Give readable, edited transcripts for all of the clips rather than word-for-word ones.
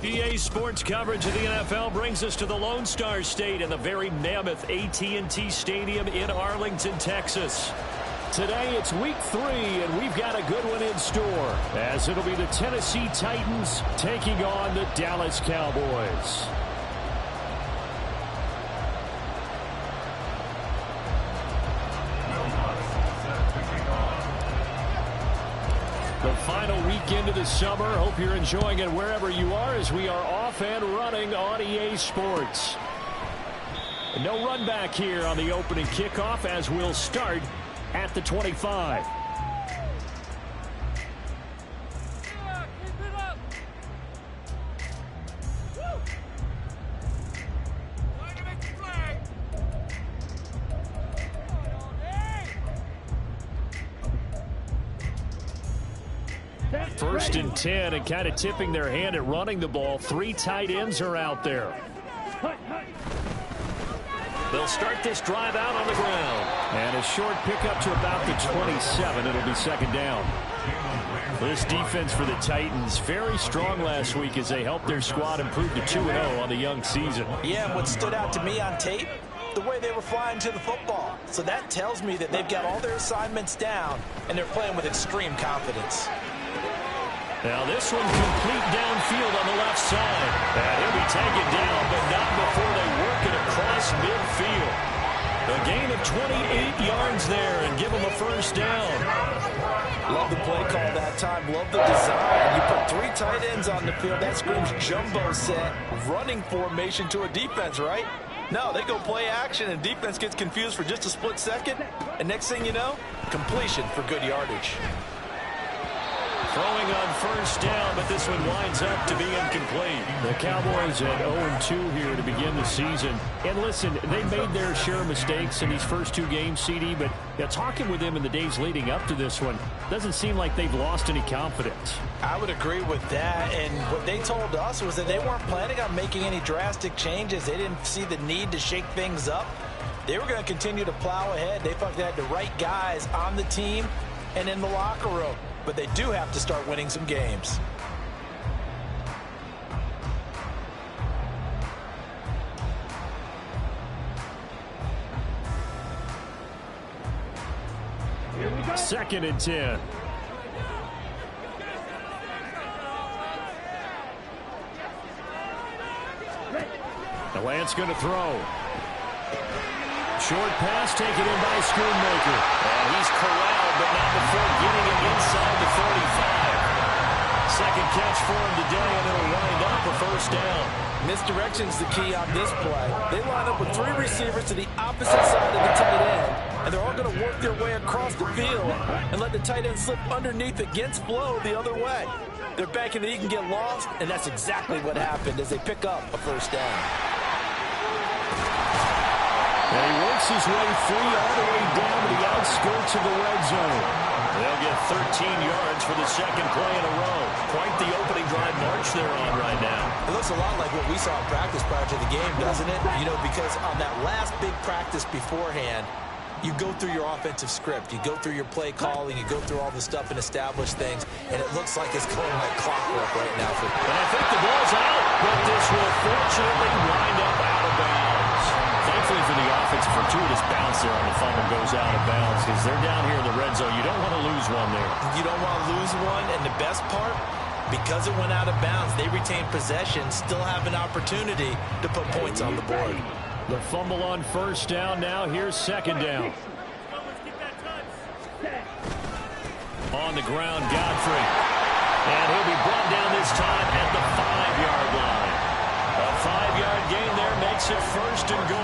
EA Sports coverage of the NFL brings us to the Lone Star State and the very mammoth AT&T Stadium in Arlington, Texas. Today it's week 3, and we've got a good one in store, as it'll be the Tennessee Titans taking on the Dallas Cowboys. The final weekend of the summer. Hope you're enjoying it wherever you are, as we are off and running on EA Sports. No run back here on the opening kickoff, as we'll start at the 25. First and 10, and kind of tipping their hand at running the ball. 3 tight ends are out there. They'll start this drive out on the ground. And a short pickup to about the 27. It'll be second down. This defense for the Titans, very strong last week as they helped their squad improve to 2-0 on the young season. Yeah, and what stood out to me on tape, the way they were flying to the football. So that tells me that they've got all their assignments down, and they're playing with extreme confidence. Now this one complete downfield on the left side. And he'll be taken down, but not before they work it across midfield. A gain of 28 yards there, and give them a first down. Love the play call that time. Love the design. You put 3 tight ends on the field. That screams jumbo set, running formation to a defense, right? No, they go play action, and defense gets confused for just a split second. And next thing you know, completion for good yardage. Throwing on first down, but this one winds up to be incomplete. The Cowboys at 0-2 here to begin the season. And listen, they made their share of mistakes in these first 2 games, CD, but talking with them in the days leading up to this one, doesn't seem like they've lost any confidence. I would agree with that, and what they told us was that they weren't planning on making any drastic changes. They didn't see the need to shake things up. They were going to continue to plow ahead. They thought they had the right guys on the team and in the locker room. But they do have to start winning some games. Second and 10. The Lance going to throw. Short pass taken in by Schoonmaker. And he's corralled, but not before getting it inside the 45. Second catch for him today, and it'll wind up a first down. Misdirection's the key on this play. They line up with 3 receivers to the opposite side of the tight end, and they're all going to work their way across the field and let the tight end slip underneath against flow the other way. They're banking that he can get lost, and that's exactly what happened as they pick up a first down. And he works his way free all the way down to the outskirts of the red zone. They'll get 13 yards for the second play in a row. Quite the opening drive march they're on right now. It looks a lot like what we saw in practice prior to the game, doesn't it? You know, because on that last big practice beforehand, you go through your offensive script. You go through your play calling. You go through all the stuff and establish things. And it looks like it's going like clockwork right now. And I think the ball's out, but this will fortunately wind up out of bounds. Thankfully for the offense, a fortuitous bounce there on the fumble goes out of bounds because they're down here in the red zone. You don't want to lose one there. You don't want to lose one, and the best part, because it went out of bounds, they retain possession, still have an opportunity to put points on the board. The fumble on first down now. Here's second down. On the ground, Godfrey. And he'll be brought down this time at the 5-yard line. A 5-yard gain there makes it first and goal.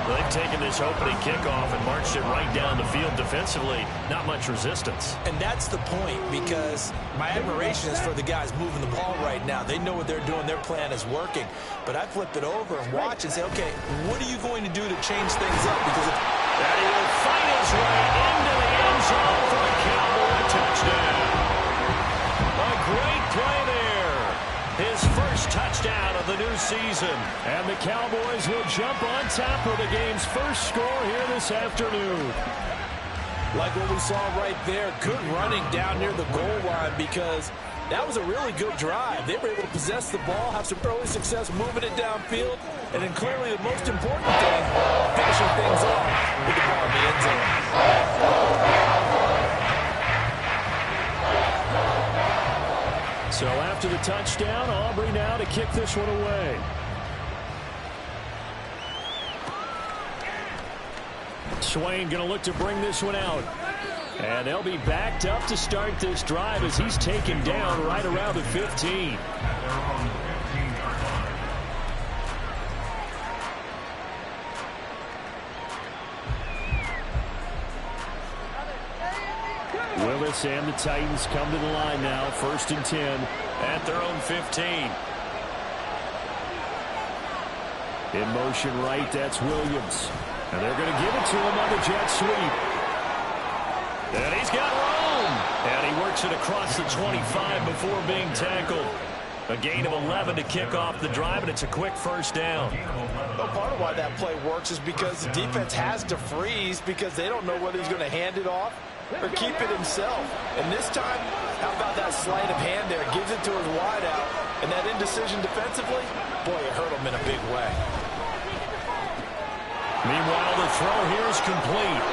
They've taken this opening kickoff and marched it right down the field defensively. Not much resistance. And that's the point, because my admiration is for the guys moving the ball right now. They know what they're doing. Their plan is working. But I flip it over and watch and say, okay, what are you going to do to change things up? Because and he will fight his way into the end zone for a Cowboy touchdown. A great play there. His first touchdown of the new season. And the Cowboys will jump on top of the game's first score here this afternoon. Like what we saw right there, good running down near the goal line, because That was a really good drive. They were able to possess the ball, have some early success moving it downfield, and then clearly the most important thing, finishing things off with the ball in the end zone. So after the touchdown, Aubrey now to kick this one away. Swain going to look to bring this one out. And they'll be backed up to start this drive as he's taken down right around the 15. Willis and the Titans come to the line now. 1st and 10 at their own 15. In motion right, that's Williams. And they're going to give it to him on the jet sweep. And he's got room. And he works it across the 25 before being tackled. A gain of 11 to kick off the drive, and it's a quick 1st down. Well, part of why that play works is because the defense has to freeze because they don't know whether he's going to hand it off or keep it himself. And this time, how about that sleight of hand there? Gives it to his wideout. And that indecision defensively, boy, it hurt him in a big way. Meanwhile, the throw here is complete.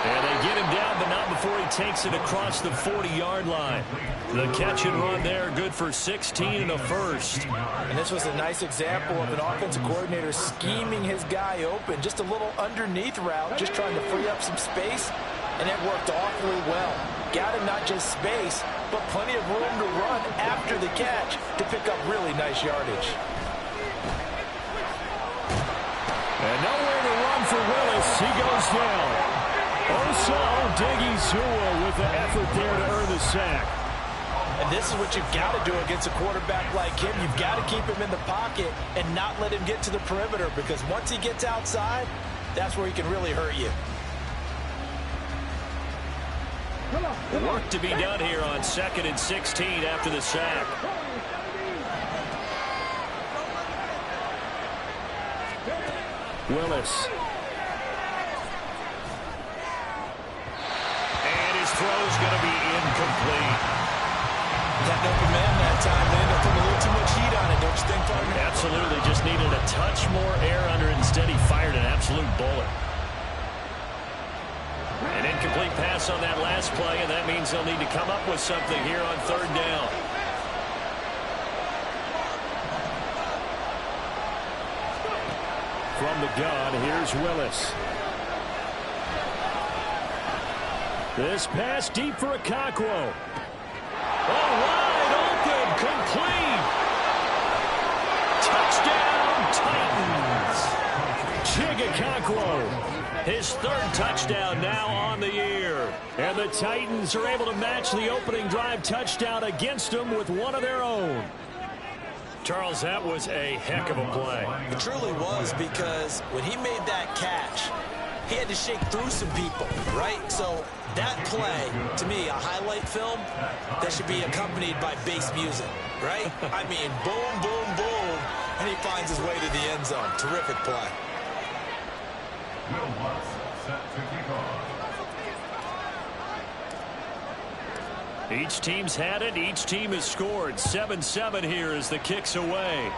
And they get him down, but not before he takes it across the 40-yard line. The catch and run there, good for 16 and a first. And this was a nice example of an offensive coordinator scheming his guy open. Just a little underneath route, just trying to free up some space. And it worked awfully well. Got him not just space, but plenty of room to run after the catch to pick up really nice yardage. And nowhere to run for Willis. He goes down. Osa Odighizuwa with the effort there to earn the sack. And this is what you've got to do against a quarterback like him. You've got to keep him in the pocket and not let him get to the perimeter, because once he gets outside, that's where he can really hurt you. Work to be done here on 2nd and 16 after the sack. Willis. And his throw's going to be incomplete. That open man that time, they ended up putting a little too much heat on it, don't you think, partner? Absolutely. Just needed a touch more air under it. Instead, he fired an absolute bullet. An incomplete pass on that last play, and that means they'll need to come up with something here on 3rd down. From the gun, here's Willis. This pass deep for Okonkwo. Oh, wide open, complete. Touchdown, Titans. Chig Okonkwo. His 3rd touchdown now on the year. And the Titans are able to match the opening drive touchdown against them with one of their own. Charles, that was a heck of a play. It truly was, because when he made that catch, he had to shake through some people, right? So that play, to me, a highlight film that should be accompanied by bass music, right? I mean, boom, boom, boom, and he finds his way to the end zone. Terrific play. Each team's had it. Each team has scored. 7-7 here as the kick's away.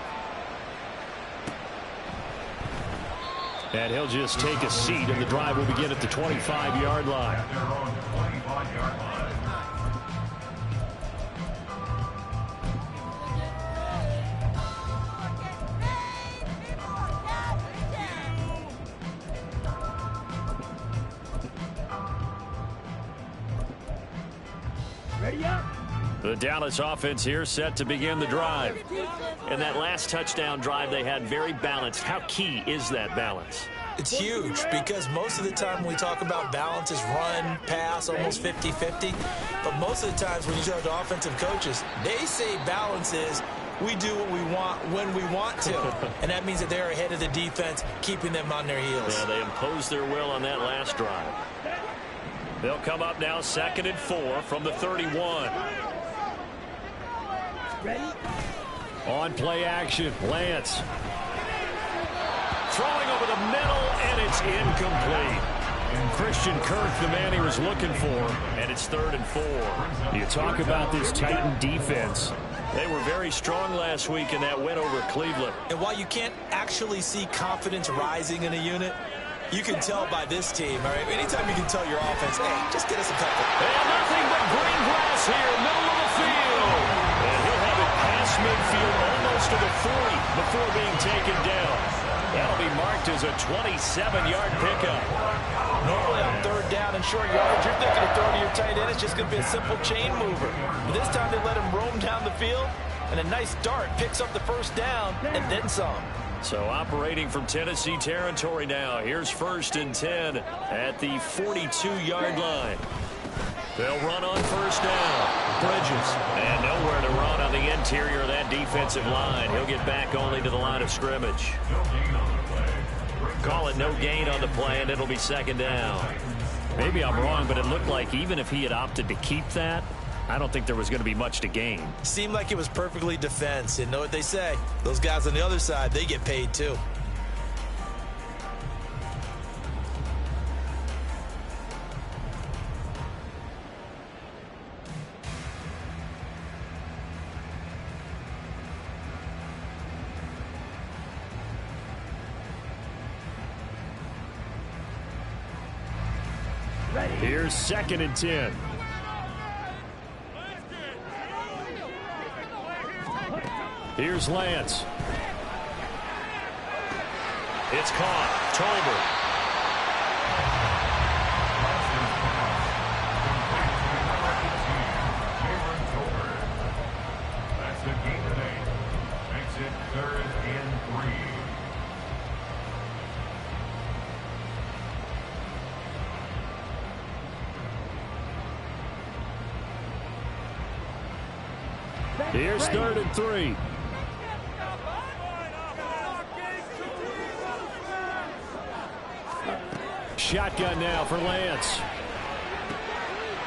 And he'll just take a seat, and the drive will begin at the 25-yard line. The Dallas offense here set to begin the drive. And that last touchdown drive they had very balanced. How key is that balance? It's huge, because most of the time when we talk about balance is run, pass, almost 50-50. But most of the times when you talk to offensive coaches, they say balance is we do what we want when we want to. And that means that they're ahead of the defense, keeping them on their heels. Yeah, they imposed their will on that last drive. They'll come up now 2nd and 4 from the 31. Ready? On play action, Lance. Throwing over the middle, and it's incomplete. Christian Kirk, the man he was looking for, and it's 3rd and 4. You talk about this Titan defense. They were very strong last week in that win over Cleveland. And while you can't actually see confidence rising in a unit, you can tell by this team, all right? Anytime you can tell your offense, hey, just get us a couple. And nothing but green grass here, middle of the field. And he'll have it past midfield almost to the 40 before being taken down. That'll be marked as a 27-yard pickup. Normally on 3rd down and short yards, you're thinking of throwing to your tight end. It's just going to be a simple chain mover. But this time they let him roam down the field, and a nice dart picks up the 1st down and then some. So operating from Tennessee territory now. Here's 1st and 10 at the 42-yard line. They'll run on 1st down. Bridges. And nowhere to run on the interior of that defensive line. He'll get back only to the line of scrimmage. Call it no gain on the play, and it'll be 2nd down. Maybe I'm wrong, but it looked like even if he had opted to keep that, I don't think there was going to be much to gain. Seemed like it was perfectly defense. And know what they say? Those guys on the other side, they get paid too. Here's 2nd and 10. Here's Lance. It's caught. Tolbert. That's the game today. Makes it 3rd and 3. Here's 3rd and 3. Shotgun now for Lance.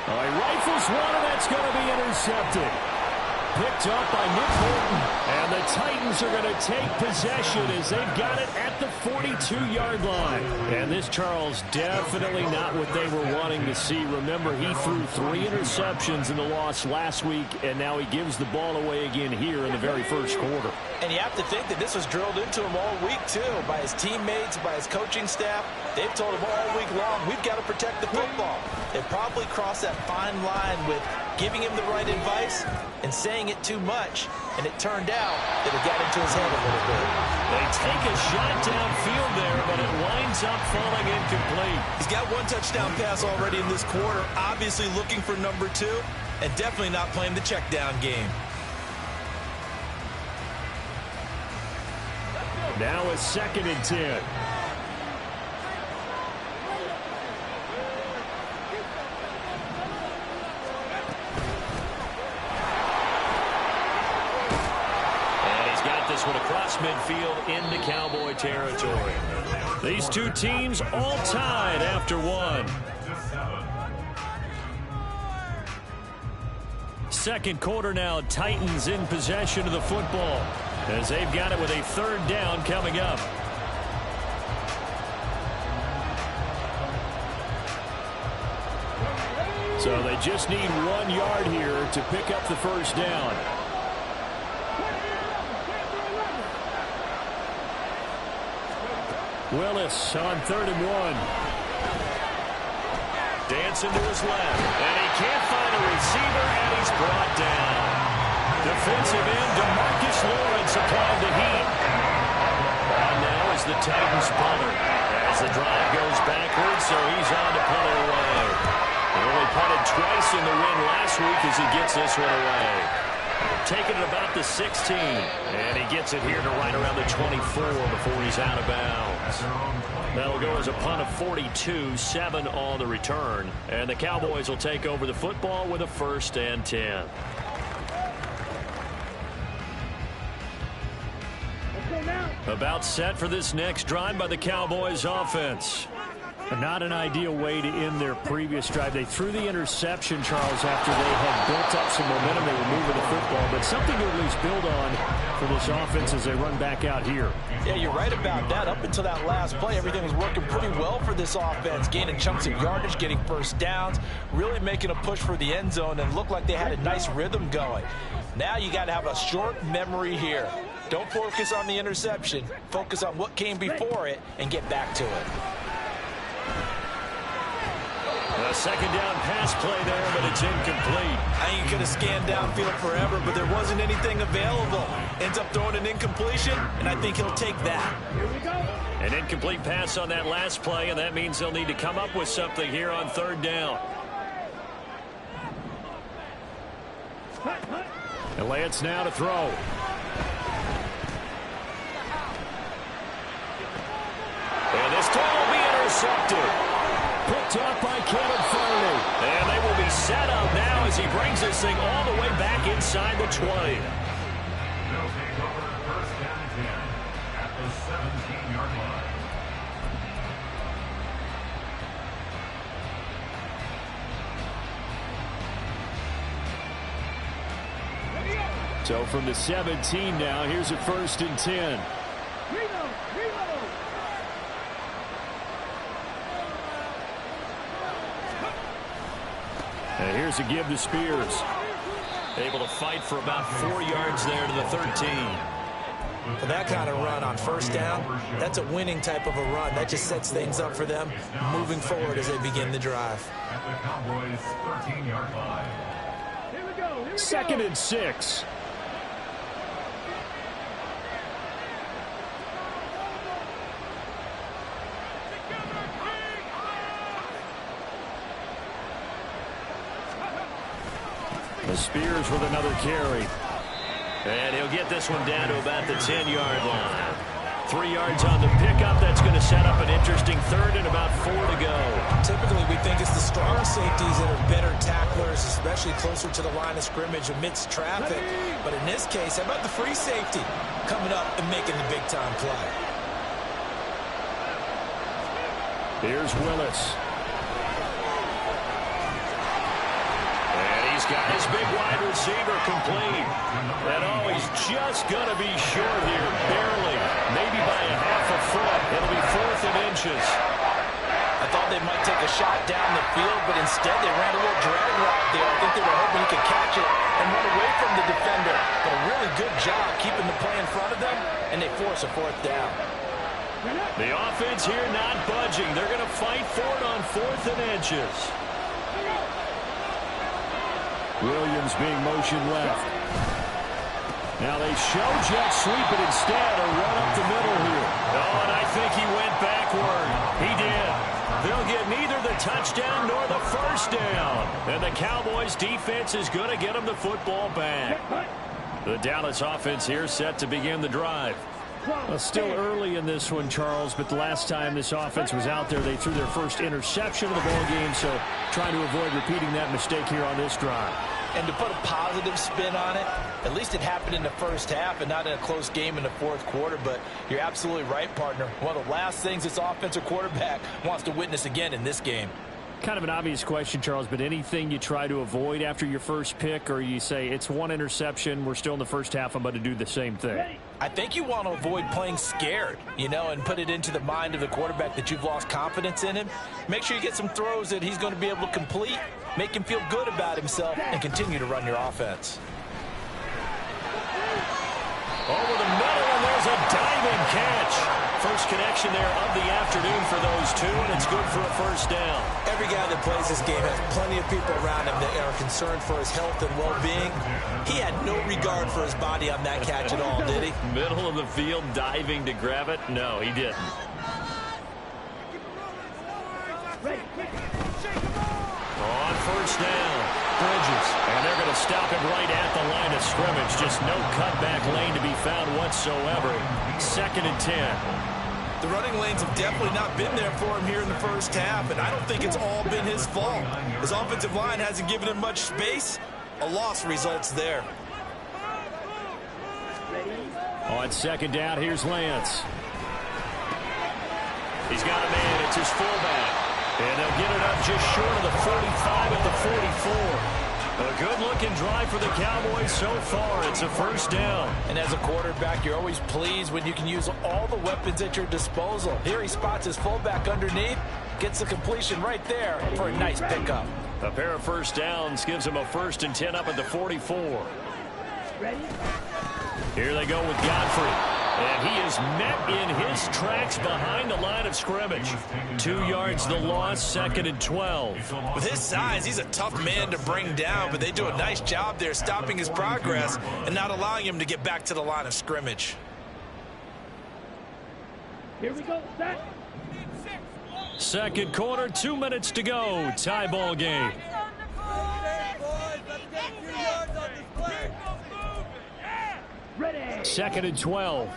He rifles one, and that's going to be intercepted. Picked up by Nick Bolton. And the Titans are going to take possession as they've got it at the 42-yard line. And this, Charles, definitely not what they were wanting to see. Remember, he threw 3 interceptions in the loss last week, and now he gives the ball away again here in the very first quarter. And you have to think that this was drilled into him all week, too, by his teammates, by his coaching staff. They've told him all week long, we've got to protect the football. They probably crossed that fine line with giving him the right advice and saying it too much. And it turned out that it got into his head a little bit. They take a shot downfield there, but it winds up falling incomplete. He's got 1 touchdown pass already in this quarter, obviously looking for number 2, and definitely not playing the check down game. Now it's 2nd and 10. This one across midfield into Cowboy territory. These two teams all tied after 1. Second quarter now, Titans in possession of the football as they've got it with a 3rd down coming up. So they just need 1 yard here to pick up the 1st down. Willis on 3rd and 1. Dancing to his left. And he can't find a receiver, and he's brought down. Defensive end DeMarcus Lawrence applying the heat. And now is the Titans punter. As the drive goes backwards, so he's on to punt it away. He only punted twice in the win last week as he gets this one away. Taking it about the 16. And he gets it here to right around the 24 before he's out of bounds. That'll go as a punt of 42, 7 on the return. And the Cowboys will take over the football with a 1st and 10. About set for this next drive by the Cowboys offense. Not an ideal way to end their previous drive. They threw the interception, Charles, after they had built up some momentum. They were moving the football, but something to at least build on for this offense as they run back out here. Yeah, you're right about that. Up until that last play, everything was working pretty well for this offense, gaining chunks of yardage, getting first downs, really making a push for the end zone, and looked like they had a nice rhythm going. Now you got to have a short memory here. Don't focus on the interception. Focus on what came before it and get back to it. A second down pass play there, but it's incomplete. I think you could have scanned downfield forever, but there wasn't anything available. Ends up throwing an incompletion, and I think he'll take that. An incomplete pass on that last play, and that means they'll need to come up with something here on third down. And Lance now to throw. And this throw will be intercepted. Picked up by Kevin Farley. And they will be set up now as he brings this thing all the way back inside the 20. They'll take over first down and 10 at the 17-yard line. So from the 17 now, here's a 1st and 10. And here's a give to Spears. Able to fight for about 4 yards there to the 13. For that kind of run on first down, that's a winning type of a run. That just sets things up for them moving forward as they begin the drive. At the Cowboys' 13-yard line. 2nd and 6. Spears with another carry. And he'll get this one down to about the 10-yard line. 3 yards on the pickup. That's going to set up an interesting 3rd and about 4 to go. Typically, we think it's the strong safeties that are better tacklers, especially closer to the line of scrimmage amidst traffic. But in this case, how about the free safety coming up and making the big-time play? Here's Willis. Got his big wide receiver complete. And oh, he's just going to be short here, barely, maybe by a half a foot. It'll be 4th and inches. I thought they might take a shot down the field, but instead they ran a little drag route there. I think they were hoping he could catch it and run away from the defender. But a really good job keeping the play in front of them, and they force a 4th down. The offense here not budging. They're going to fight for it on 4th and inches. Williams being motion left. Now they show jet sweep, but instead a run up the middle here. Oh, and I think he went backward. He did. They'll get neither the touchdown nor the first down. And the Cowboys defense is going to get them the football back. The Dallas offense here set to begin the drive. Well, still early in this one, Charles, but the last time this offense was out there, they threw their first interception of the ball game, so trying to avoid repeating that mistake here on this drive. And to put a positive spin on it, at least it happened in the first half and not in a close game in the 4th quarter, but you're absolutely right, partner. One of the last things this offensive quarterback wants to witness again in this game. Kind of an obvious question, Charles, but anything you try to avoid after your first pick, or you say it's one interception, we're still in the first half, I'm about to do the same thing? I think you want to avoid playing scared, you know, and put it into the mind of the quarterback that you've lost confidence in him. Make sure you get some throws that he's going to be able to complete, make him feel good about himself, and continue to run your offense. Over the middle, and there's a diving catch. First connection there of the afternoon for those two, and it's good for a first down. Every guy that plays this game has plenty of people around him that are concerned for his health and well-being. He had no regard for his body on that catch at all, did he? Middle of the field, diving to grab it? No, he didn't. On first down, Bridges. And they're going to stop him right at the line of scrimmage. Just no cutback lane to be found whatsoever. 2nd and 10. The running lanes have definitely not been there for him here in the first half, and I don't think it's all been his fault. His offensive line hasn't given him much space. A loss results there. On 2nd down, here's Lance. He's got a man. It's his fullback. And they'll get it up just short of the 45 at the 44. A good-looking drive for the Cowboys so far. It's a first down. And as a quarterback, you're always pleased when you can use all the weapons at your disposal. Here he spots his fullback underneath, gets the completion right there for a nice pickup. A pair of first downs gives him a 1st and 10 up at the 44. Ready? Here they go with Godfrey. And he is met in his tracks behind the line of scrimmage. 2 yards the loss, 2nd and 12. With his size, he's a tough man to bring down, but they do a nice job there stopping his progress and not allowing him to get back to the line of scrimmage. Here we go. Set. Second quarter, 2 minutes to go. Tie ball game. Ready. 2nd and 12.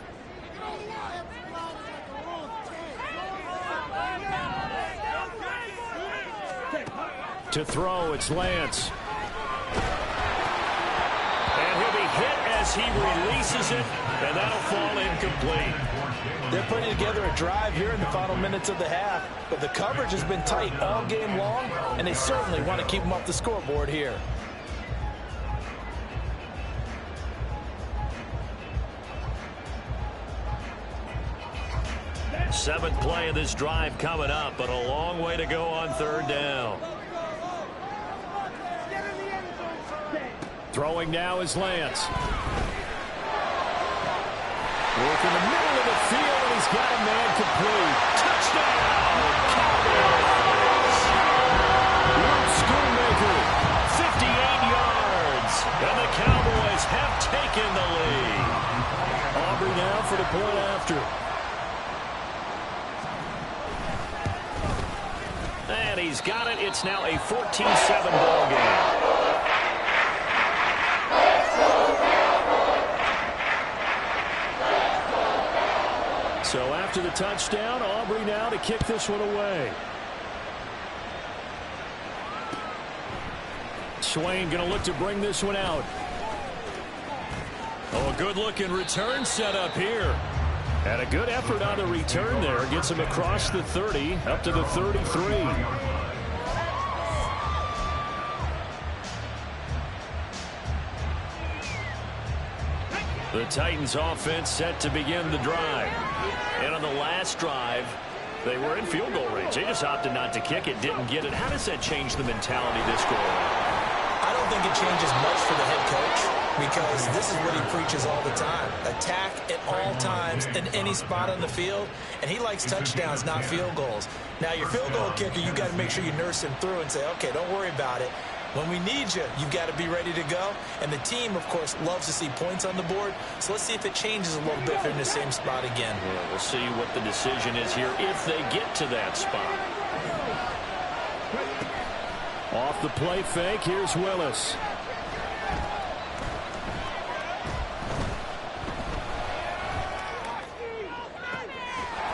To throw, it's Lance. And he'll be hit as he releases it, and that'll fall incomplete. They're putting together a drive here in the final minutes of the half, but the coverage has been tight all game long, and they certainly want to keep them off the scoreboard here. Seventh play of this drive coming up, but a long way to go on 3rd down. Throwing now is Lance. Work in the middle of the field, and he's got a man complete. Touchdown! Cowboys! Luke Schoonmaker, 58 yards, and the Cowboys have taken the lead. Aubrey now for the point after. And he's got it. It's now a 14-7 ball game. So after the touchdown, Aubrey now to kick this one away. Swain going to look to bring this one out. Oh, a good-looking return set up here. And a good effort on the return there. Gets him across the 30, up to the 33. The Titans offense set to begin the drive. And on the last drive, they were in field goal range. They just opted not to kick it, didn't get it. How does that change the mentality this go around? I don't think it changes much for the head coach, because this is what he preaches all the time. Attack at all times in any spot on the field, and he likes touchdowns, not field goals. Now, your field goal kicker, you got to make sure you nurse him through and say, okay, don't worry about it. When we need you, you've got to be ready to go. And the team, of course, loves to see points on the board. So let's see if it changes a little bit if they're in the same spot again. Yeah, we'll see what the decision is here if they get to that spot. Off the play fake, here's Willis.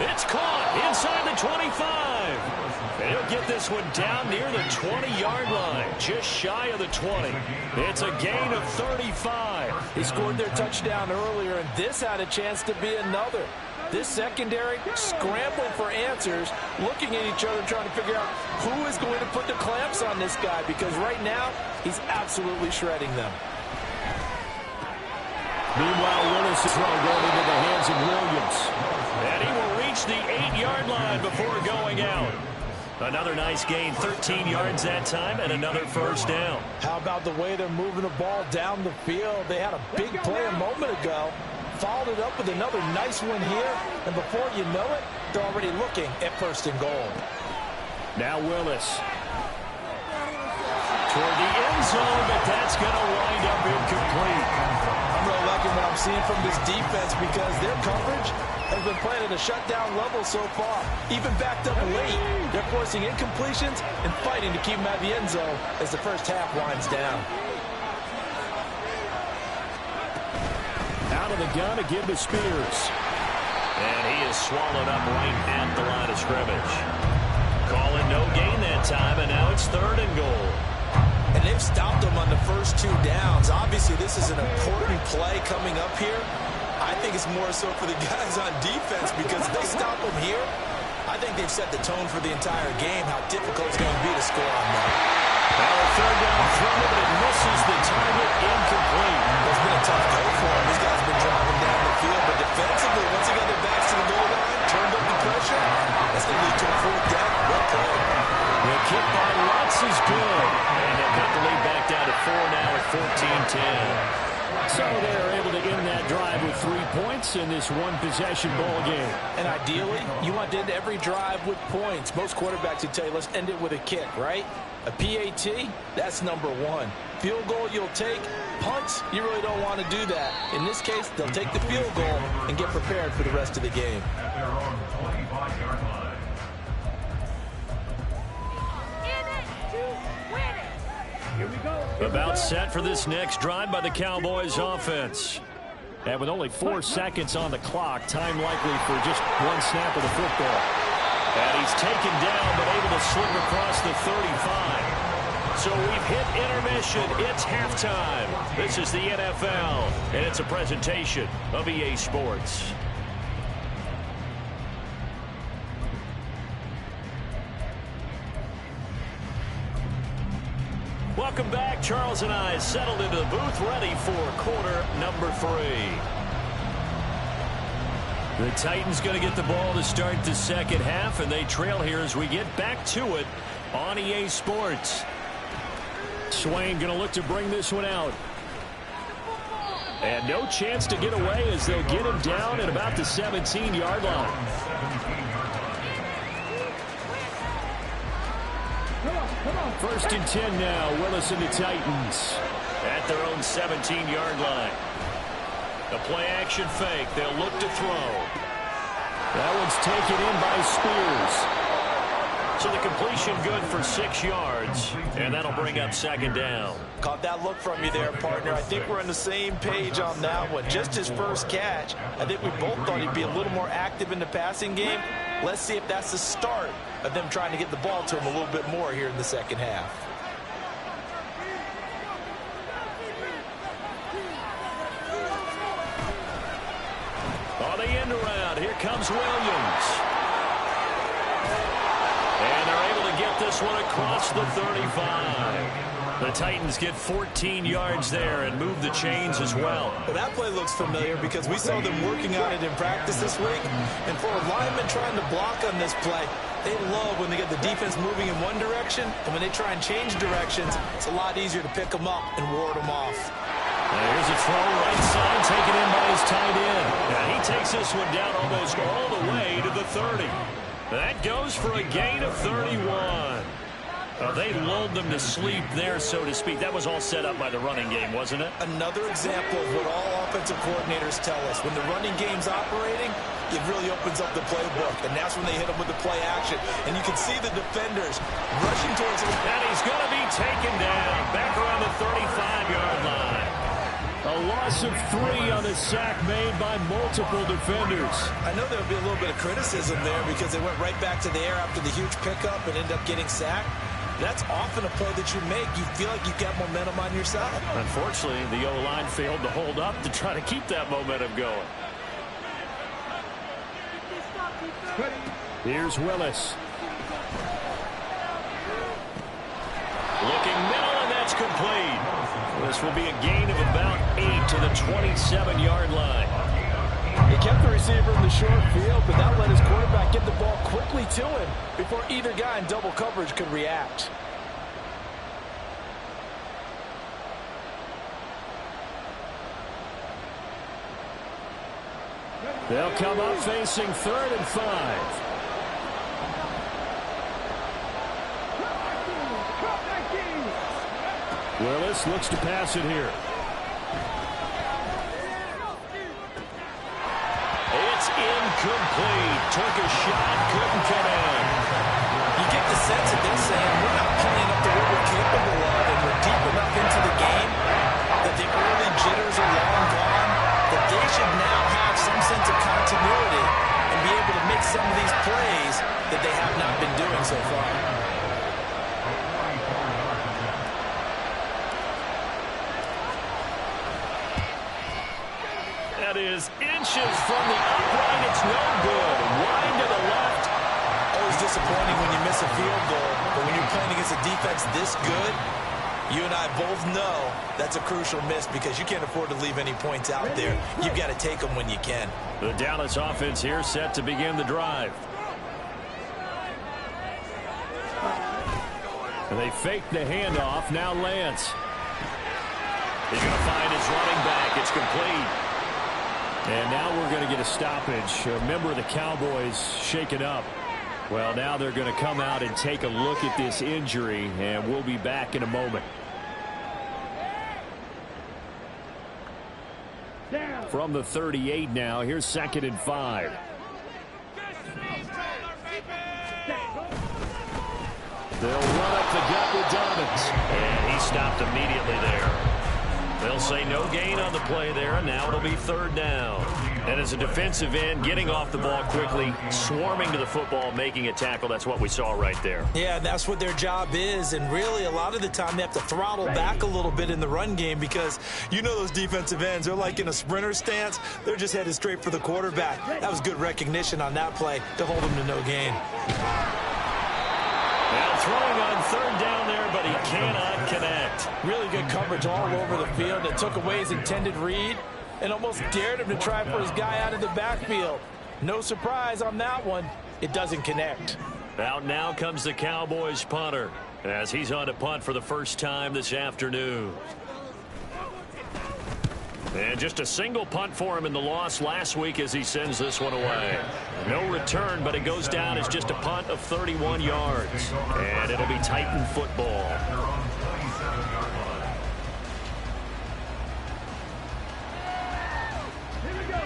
It's caught inside the 25. And he'll get this one down near the 20-yard line, just shy of the 20. It's a gain of 35. They scored their touchdown earlier, and this had a chance to be another. This secondary scrambling for answers, looking at each other, trying to figure out who is going to put the clamps on this guy, because right now he's absolutely shredding them. Meanwhile, Willis' throw going into the hands of Williams. And he will reach the 8-yard line before going out. Another nice gain, 13 yards that time, and another first down. How about the way they're moving the ball down the field? They had a big play a moment ago, followed it up with another nice one here, and before you know it, they're already looking at 1st and goal. Now Willis. Toward the end zone, but that's going to wind up incomplete. I'm really liking what I'm seeing from this defense, because their coverage has been playing at a shutdown level so far. Even backed up late, they're forcing incompletions and fighting to keep them out of the end zone as the first half winds down. Out of the gun to give to Spears. And he is swallowed up right at the line of scrimmage. Calling no gain that time, and now it's 3rd and goal. And they've stopped them on the first 2 downs. Obviously, this is an important play coming up here. I think it's more so for the guys on defense, because if they stop them here, I I think they've set the tone for the entire game, how difficult it's going to be to score on them. Now a third down throw, but it misses the target, incomplete. It's been a tough go for him. These guys have been driving down the field, but defensively, once they got their backs to the goal line, turned up the pressure, that's going to lead to a fourth down. Well played. The kick by Lutz is good. And they'll cut the lead back down to 4 now at 14-10. So they're able to end that drive with 3 points in this one-possession ball game. And ideally, you want to end every drive with points. Most quarterbacks would tell you, let's end it with a kick, right? A PAT, that's number one. Field goal you'll take. Punts, you really don't want to do that. In this case, they'll take the field goal and get prepared for the rest of the game. At their own 25-yard line. Here we go. About set for this next drive by the Cowboys offense. And with only 4 seconds on the clock, time likely for just one snap of the football. And he's taken down, but able to slip across the 35. So we've hit intermission. It's halftime. This is the NFL, and it's a presentation of EA Sports. Welcome back. Charles and I settled into the booth, ready for quarter number 3. The Titans going to get the ball to start the second half, and they trail here as we get back to it on EA Sports. Swain going to look to bring this one out. And no chance to get away as they'll get him down at about the 17-yard line. First and 10 now. Willis and the Titans at their own 17-yard line. The play action fake. They'll look to throw. That one's taken in by Spears. So the completion good for 6 yards. And that'll bring up second down. Caught that look from you there, partner. I think we're on the same page on that one. Just his first catch. I think we both thought he'd be a little more active in the passing game. Let's see if that's the start of them trying to get the ball to him a little bit more here in the second half. On the end around, here comes Williams. And they're able to get this one across the 35. The Titans get 14 yards there and move the chains as well. Well, that play looks familiar because we saw them working on it in practice this week. And for a lineman trying to block on this play, they love when they get the defense moving in one direction. And when they try and change directions, it's a lot easier to pick them up and ward them off. Here's a throw right side, taken in by his tight end. And he takes this one down almost all the way to the 30. That goes for a gain of 31. They lulled them to sleep there, so to speak. That was all set up by the running game, wasn't it? Another example of what all offensive coordinators tell us. When the running game's operating, it really opens up the playbook. And that's when they hit them with the play action. And you can see the defenders rushing towards him. And he's going to be taken down back around the 35-yard line. A loss of 3 on the sack made by multiple defenders. I know there'll be a little bit of criticism there because they went right back to the air after the huge pickup and ended up getting sacked. That's often a play that you make. You feel like you've got momentum on your side. Unfortunately, the O-line failed to hold up to try to keep that momentum going. Here's Willis. Looking middle, and that's complete. This will be a gain of about 8 to the 27-yard line. He kept the receiver in the short field, but that let his quarterback get the ball quickly to him before either guy in double coverage could react. They'll come up facing 3rd and 5. Willis looks to pass it here. It's incomplete. Took a shot, couldn't get in. You get the sense that they're saying we're not playing up to what we're capable of, and we're deep enough into the game that the early jitters are long gone, that they should now have some sense of continuity and be able to make some of these plays that they have not been doing so far. That is inches from the upright. It's no good. Wide to the left. disappointing when you miss a field goal, but when you're playing against a defense this good, you and I both know that's a crucial miss because you can't afford to leave any points out there. You've got to take them when you can. The Dallas offense here set to begin the drive. And they fake the handoff. Now Lance. He's going to find his running back. It's complete. And now we're going to get a stoppage. A member of the Cowboys shaken up. Well, now they're going to come out and take a look at this injury, and we'll be back in a moment. From the 38 now, here's 2nd and 5. They'll run up the gut with Dobbins. And he stopped immediately there. They'll say no gain on the play there, and now it'll be 3rd down. And as a defensive end, getting off the ball quickly, swarming to the football, making a tackle, that's what we saw right there. Yeah, that's what their job is, and really a lot of the time they have to throttle back a little bit in the run game because you know those defensive ends, they're like in a sprinter stance. They're just headed straight for the quarterback. That was good recognition on that play to hold him to no gain. Now throwing on 3rd down there, but he cannot connect. Really good coverage all over the field. It took away his intended read and almost dared him to try for his guy out of the backfield. No surprise on that one. It doesn't connect. Out now comes the Cowboys punter as he's on to punt for the first time this afternoon. And just a single punt for him in the loss last week as he sends this one away. No return, but it goes down as just a punt of 31 yards. And it'll be Titan football.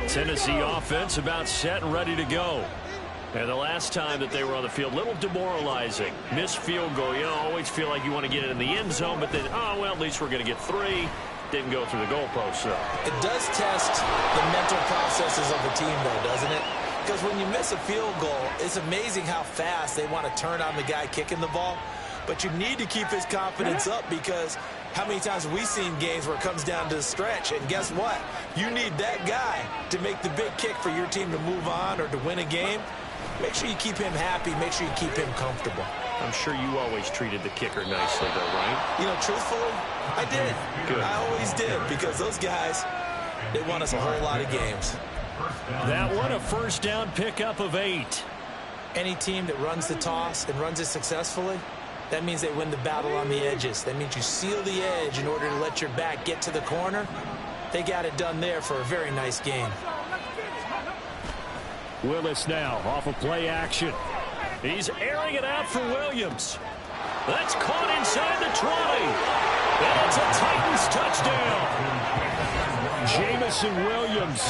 Tennessee offense about set and ready to go. And the last time that they were on the field, a little demoralizing. Missed field goal. You always feel like you want to get it in the end zone, but then, oh, well, at least we're going to get 3. Didn't go through the goalpost, though. It does test the mental processes of the team, though, doesn't it? Because when you miss a field goal, it's amazing how fast they want to turn on the guy kicking the ball. But you need to keep his confidence up because how many times have we seen games where it comes down to the stretch? And guess what? You need that guy to make the big kick for your team to move on or to win a game. Make sure you keep him happy. Make sure you keep him comfortable. I'm sure you always treated the kicker nicely, though, right? You know, truthfully, I did. Good. I always did because those guys, they won us a whole lot of games. That one, a first down pickup of 8. Any team that runs the toss and runs it successfully, that means they win the battle on the edges. That means you seal the edge in order to let your back get to the corner. They got it done there for a very nice game. Willis now off of play action. He's airing it out for Williams. That's caught inside the 20. And it's a Titans touchdown. Jamison Williams,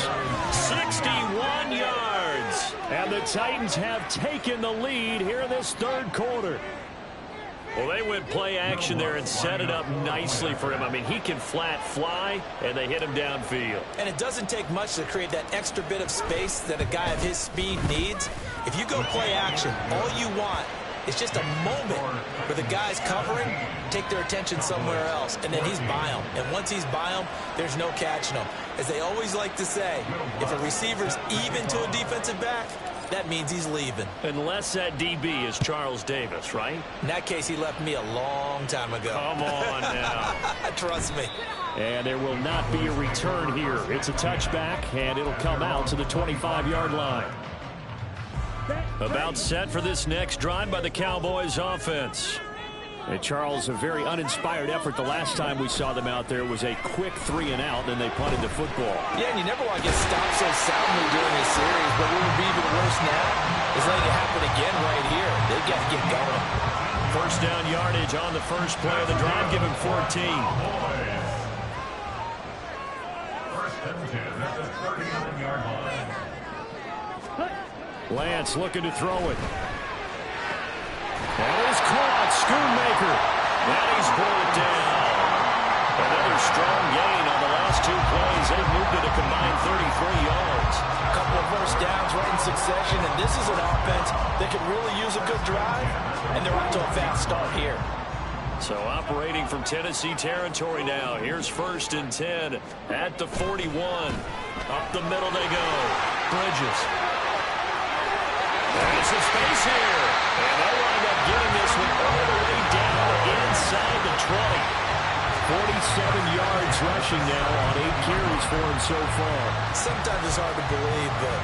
61 yards. And the Titans have taken the lead here in this 3rd quarter. Well, they went play action there and set it up nicely for him. I mean, he can flat fly, and they hit him downfield. And it doesn't take much to create that extra bit of space that a guy of his speed needs. If you go play action, all you want is just a moment where the guy's covering, take their attention somewhere else, and then he's by him. And once he's by him, there's no catching him. As they always like to say, if a receiver's even to a defensive back, that means he's leaving. Unless that DB is Charles Davis, right? In that case, he left me a long time ago. Come on now. Trust me. And there will not be a return here. It's a touchback, and it'll come out to the 25-yard line. About set for this next drive by the Cowboys offense. And Charles, a very uninspired effort. The last time we saw them out there was a quick 3 and out, then they punted the football. Yeah, and you never want to get stopped so soundly during this series, but what would be even worse now is letting it happen again right here. They've got to get going. First down yardage on the first play of the drive, give him 14. First and 10 at the 39-yard line. Lance looking to throw it. That is caught. Schoonmaker. And he's pulled down. Another strong gain on the last 2 plays. They've moved it a combined 33 yards. A couple of first downs right in succession, and this is an offense that could really use a good drive, and they're off to a fast start here. So operating from Tennessee territory now. Here's 1st and 10 at the 41. Up the middle they go. Bridges. And some space here. And they'll wind up getting this one all the way down inside the 20. 47 yards rushing now on 8 carries for him so far. Sometimes it's hard to believe, but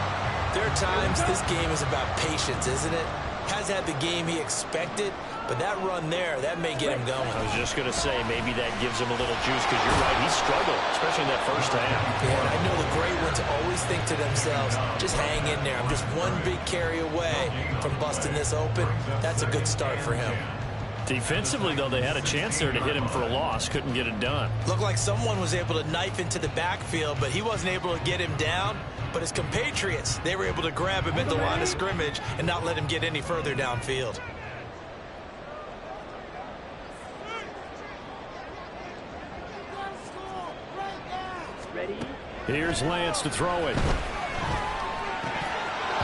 there are times this game is about patience, isn't it? Has had the game he expected, but that run there, that may get him going. I was just going to say, maybe that gives him a little juice, because you're right, he struggled, especially in that first half. Yeah, and I know the great ones always think to themselves, just hang in there. I'm just one big carry away from busting this open. That's a good start for him. Defensively, though, they had a chance there to hit him for a loss. Couldn't get it done. Looked like someone was able to knife into the backfield, but he wasn't able to get him down. But his compatriots, they were able to grab him at the line of scrimmage and not let him get any further downfield. Ready? Here's Lance to throw it.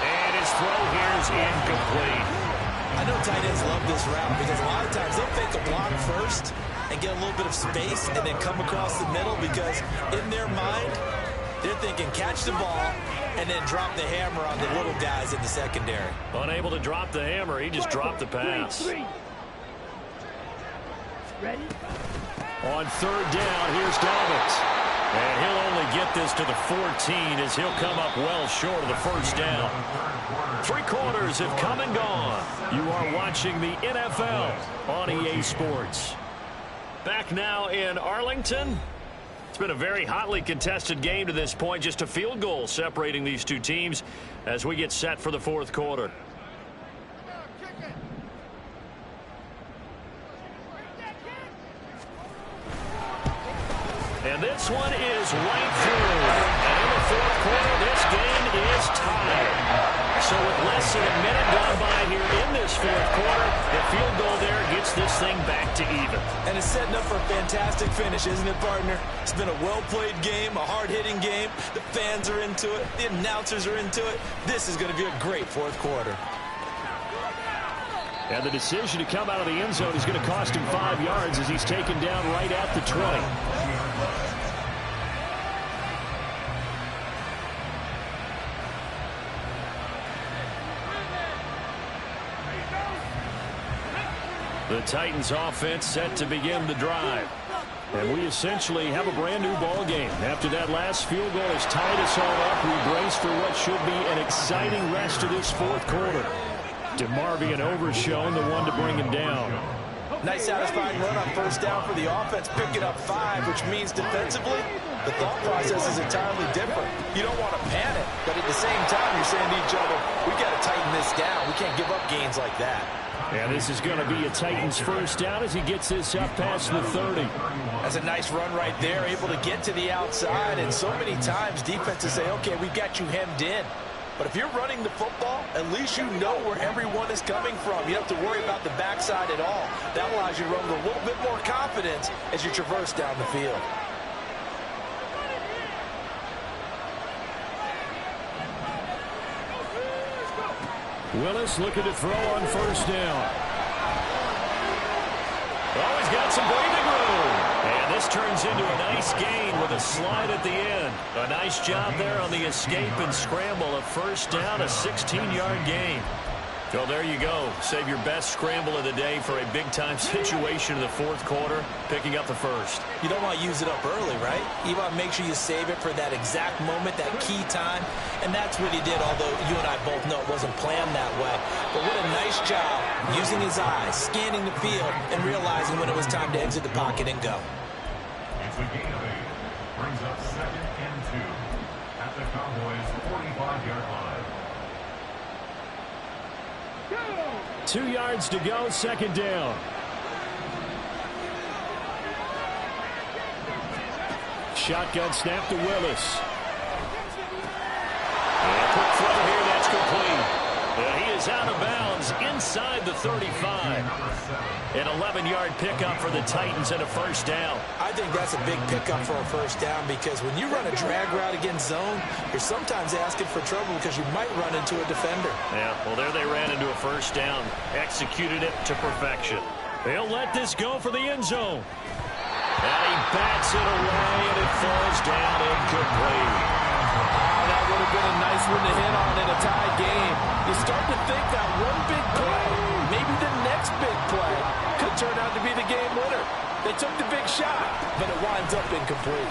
And his throw here is incomplete. I know tight ends love this route because a lot of times they'll fake a block first and get a little bit of space and then come across the middle, because in their mind, they're thinking catch the ball and then drop the hammer on the little guys in the secondary. Unable to drop the hammer, he just dropped the pass. Ready? On third down, here's Dobbins. And he'll only get this to the 14 as he'll come up well short of the first down. 3 quarters have come and gone. You are watching the NFL on EA Sports. Back now in Arlington. It's been a very hotly contested game to this point. Just a field goal separating these two teams as we get set for the fourth quarter. And this one is right through. And in the fourth quarter, this game is tied. So with less than a minute gone by here in this fourth quarter, the field goal there gets this thing back to even. And it's setting up for a fantastic finish, isn't it, partner? It's been a well-played game, a hard-hitting game. The fans are into it. The announcers are into it. This is going to be a great fourth quarter. And the decision to come out of the end zone is going to cost him 5 yards as he's taken down right at the 20. The Titans offense set to begin the drive. And we essentially have a brand new ball game. After that last field goal has tied us all up, we brace for what should be an exciting rest of this fourth quarter. DeMarvion Overshown, the one to bring him down. Nice satisfying run on first down for the offense, picking up 5, which means defensively, the thought process is entirely different. You don't want to panic, but at the same time, you're saying to each other, we got to tighten this down. We can't give up gains like that. And this is going to be a Titans first down as he gets this up past the 30. That's a nice run right there, able to get to the outside. And so many times defenses say, okay, we got you hemmed in. But if you're running the football, at least you know where everyone is coming from. You don't have to worry about the backside at all. That allows you to run with a little bit more confidence as you traverse down the field. Willis looking to throw on first down. Oh, he's got some breathing room. And this turns into a nice gain with a slide at the end. A nice job there on the escape and scramble. A first down, a 16-yard gain. So there you go. Save your best scramble of the day for a big-time situation in the fourth quarter, picking up the first. You don't want to use it up early, right? You want to make sure you save it for that exact moment, that key time. And that's what he did, although you and I both know it wasn't planned that way. But what a nice job using his eyes, scanning the field, and realizing when it was time to exit the pocket and go. It's a gain of 8. Brings up 2nd and 2 at the Cowboys' 45-yard line. 2 yards to go, second down. Shotgun snap to Willis. And quick throw here, that's complete. He is out of bounds inside the 35. An 11-yard pickup for the Titans and a first down. I think that's a big pickup for a first down, because when you run a drag route against zone, you're sometimes asking for trouble because you might run into a defender. Yeah, well, there they ran into a first down. Executed it to perfection. They'll let this go for the end zone. And he bats it away, and it falls down incomplete. That would have been a nice one to hit on in a tie game. You start to think that one big play, maybe the next big play, could turn out to be the game winner. They took the big shot, but it winds up incomplete.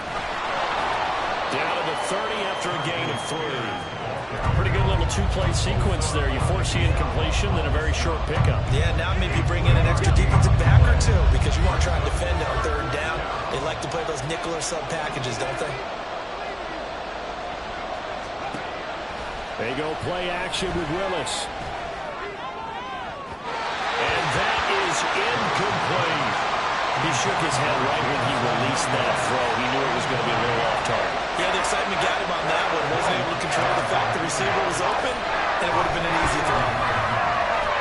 Down to the 30 after a gain of 3. Pretty good little two-play sequence there. You force the incompletion, then a very short pickup. Yeah, now maybe bring in an extra defensive back or two because you want to try and defend on third down. They like to play those nickel or sub packages, don't they? They go play action with Willis. And that is incomplete. He shook his head right when he released that throw. He knew it was going to be a little off target. Yeah, the excitement got him on that one. Wasn't able to control the fact the receiver was open, and it would have been an easy throw.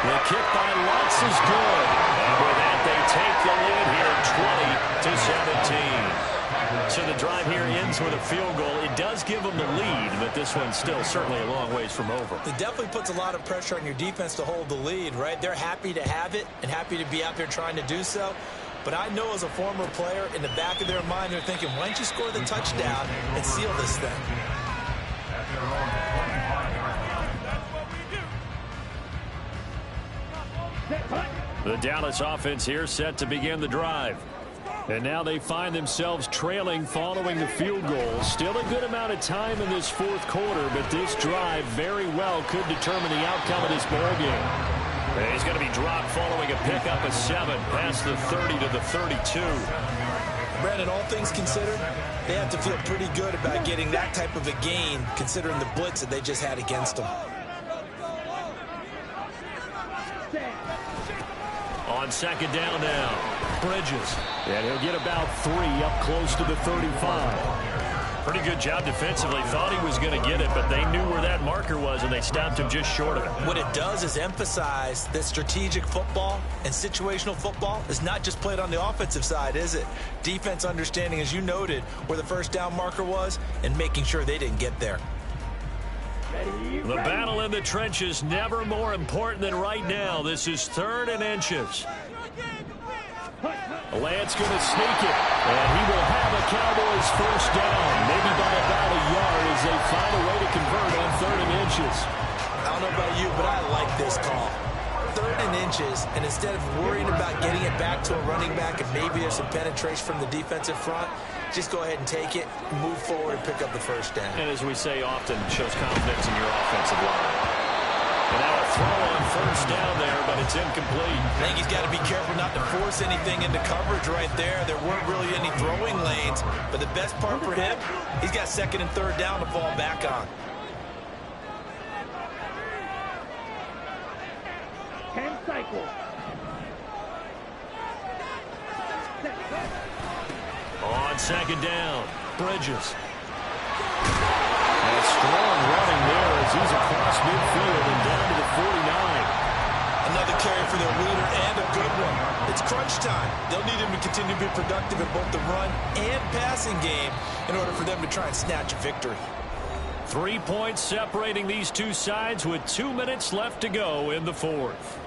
The kick by Lutz is good. And with that, they take the lead here 20-17. So the drive here ends with a field goal. It does give them the lead, but this one's still certainly a long ways from over. It definitely puts a lot of pressure on your defense to hold the lead, right? They're happy to have it and happy to be out there trying to do so. But I know as a former player, in the back of their mind, they're thinking, why don't you score the touchdown and seal this thing? The Dallas offense here set to begin the drive. And now they find themselves trailing following the field goal. Still a good amount of time in this fourth quarter, but this drive very well could determine the outcome of this ball game. And he's going to be dropped following a pickup of 7 past the 30 to the 32. Brandon, all things considered, they have to feel pretty good about getting that type of a gain considering the blitz that they just had against them. On second down now, Bridges. And he'll get about 3 up close to the 35. Pretty good job defensively. Thought he was going to get it, but they knew where that marker was, and they stopped him just short of it. What it does is emphasize that strategic football and situational football is not just played on the offensive side, is it? Defense understanding, as you noted, where the first down marker was and making sure they didn't get there. The battle in the trenches never more important than right now. This is 3rd and inches. Lance going to sneak it, and he will have a Cowboys first down, maybe by about a yard as they find a way to convert on 3rd and inches. I don't know about you, but I like this call. 3rd and inches, and instead of worrying about getting it back to a running back and maybe there's some penetration from the defensive front, just go ahead and take it, move forward, and pick up the first down. And as we say often, shows confidence in your offensive line. And now a throw on first down there, but it's incomplete. I think he's got to be careful not to force anything into coverage right there. There weren't really any throwing lanes, but the best part for him, he's got 2nd and 3rd down to fall back on. 10 cycles. On second down, Bridges. And a strong running there as he's across midfield and down to the 49. Another carry for their leader and a good one. It's crunch time. They'll need him to continue to be productive in both the run and passing game in order for them to try and snatch a victory. 3 points separating these two sides with 2 minutes left to go in the fourth.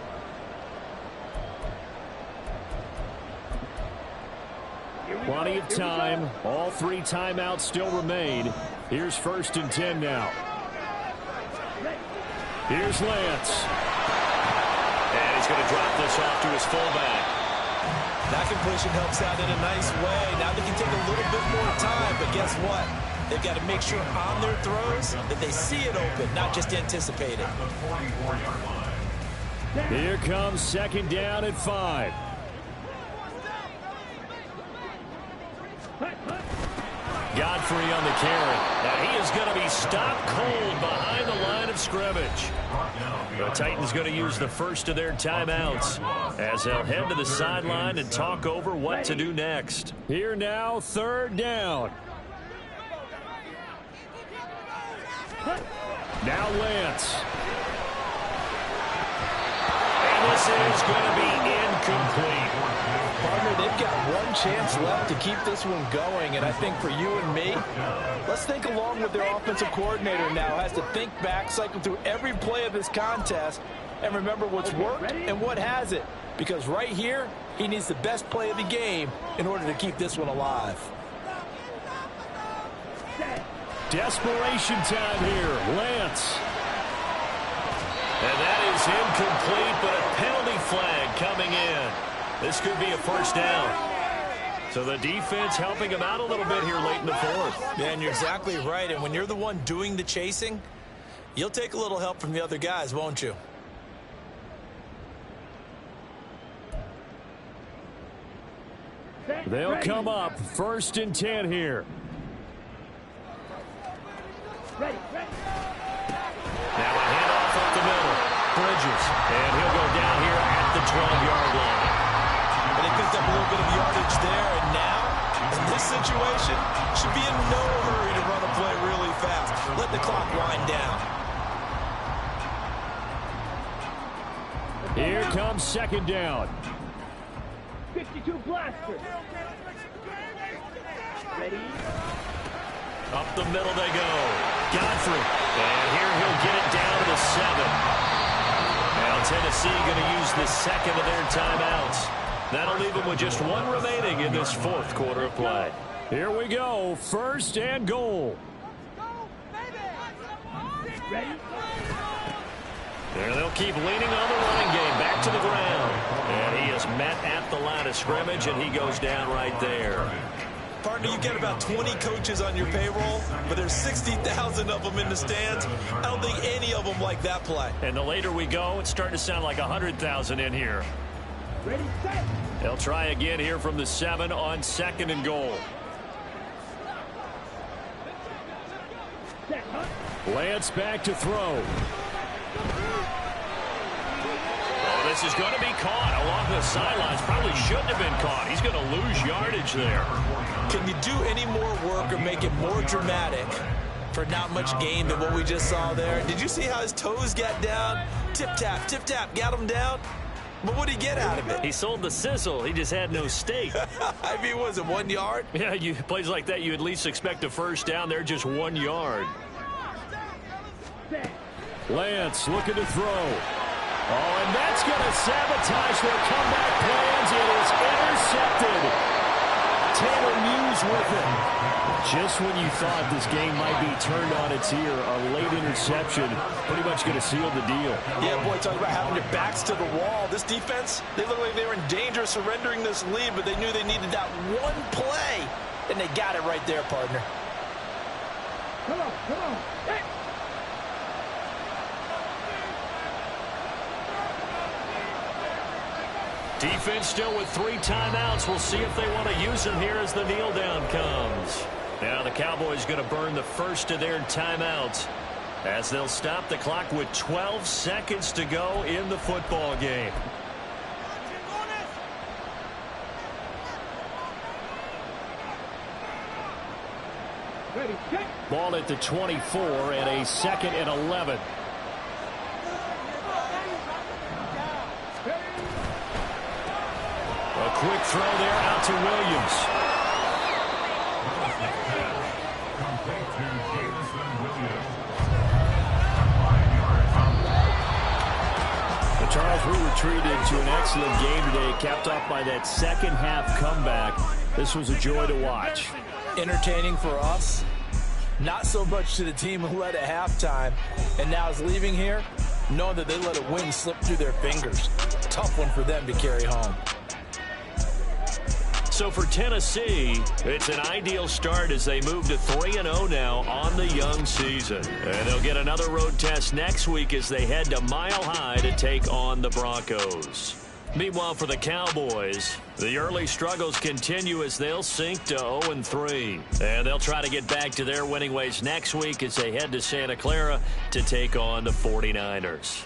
Plenty of time. All 3 timeouts still remain. Here's 1st and 10 now. Here's Lance. And he's going to drop this off to his fullback. That completion helps out in a nice way. Now they can take a little bit more time, but guess what? They've got to make sure on their throws that they see it open, not just anticipate it. Here comes 2nd down at 5. Godfrey on the carry. Now he is going to be stopped cold behind the line of scrimmage. The Titans going to use the first of their timeouts as they'll head to the sideline and talk over what to do next. Here now, 3rd down. Now Lance. And this is going to be incomplete. Partner, they've got one chance left to keep this one going, and I think for you and me, let's think along with their offensive coordinator now. Has to think back, cycle through every play of this contest, and remember what's worked and what hasn't. Because right here, he needs the best play of the game in order to keep this one alive. Desperation time here. Lance. And that is incomplete, but a penalty flag coming in. This could be a first down. So the defense helping him out a little bit here late in the fourth. Yeah, and you're exactly right. And when you're the one doing the chasing, you'll take a little help from the other guys, won't you? They'll come up 1st and 10 here. Ready. Now a handoff up the middle. Bridges. And he'll go down here at the 12-yard line. And they picked up a little bit of yardage there. And now, in this situation, should be in no hurry to run a play really fast. Let the clock wind down. Here comes 2nd down. 52 blaster. Ready. Up the middle they go. Godfrey. And here he'll get it down to the 7. Now Tennessee going to use the second of their timeouts. That'll leave them with just one remaining in this fourth quarter of play. Here we go. 1st and goal. Ready. And they'll keep leaning on the running game. Back to the ground. And he is met at the line of scrimmage, and he goes down right there. Partner, you get about 20 coaches on your payroll, but there's 60,000 of them in the stands. I don't think any of them like that play. And the later we go, it's starting to sound like 100,000 in here. Ready, set. They'll try again here from the 7 on 2nd and goal. Set, huh? Lance back to throw. Oh, this is going to be caught along the sidelines. Probably shouldn't have been caught. He's going to lose yardage there. Can you do any more work or make it more dramatic for not much gain than what we just saw there? Did you see how his toes got down? Tip-tap, got him down. But what did he get out of it? He sold the sizzle. He just had no steak. I mean, was it 1 yard? Yeah, plays like that, you at least expect a first down. They're just 1 yard. Set. Lance looking to throw. Oh, and that's going to sabotage their comeback plans. It is intercepted. Taylor Muse with it. Just when you thought this game might be turned on its ear, a late interception pretty much going to seal the deal. Yeah, boy, talk about having your backs to the wall. This defense, they look like they were in danger of surrendering this lead, but they knew they needed that one play, and they got it right there, partner. Come on. Hey. Defense still with 3 timeouts. We'll see if they want to use them here as the kneel down comes. Now the Cowboys going to burn the first of their timeouts as they'll stop the clock with 12 seconds to go in the football game. Ready, set. Ball at the 24 and a 2nd and 11. A quick throw there out to Williams. Complete to Jameson Williams. The Charles, we were treated to an excellent game today, capped off by that second half comeback. This was a joy to watch. Entertaining for us, not so much to the team who led at halftime and now is leaving here knowing that they let a win slip through their fingers. Tough one for them to carry home. So for Tennessee, it's an ideal start as they move to 3-0 now on the young season. And they'll get another road test next week as they head to Mile High to take on the Broncos. Meanwhile, for the Cowboys, the early struggles continue as they'll sink to 0-3. And they'll try to get back to their winning ways next week as they head to Santa Clara to take on the 49ers.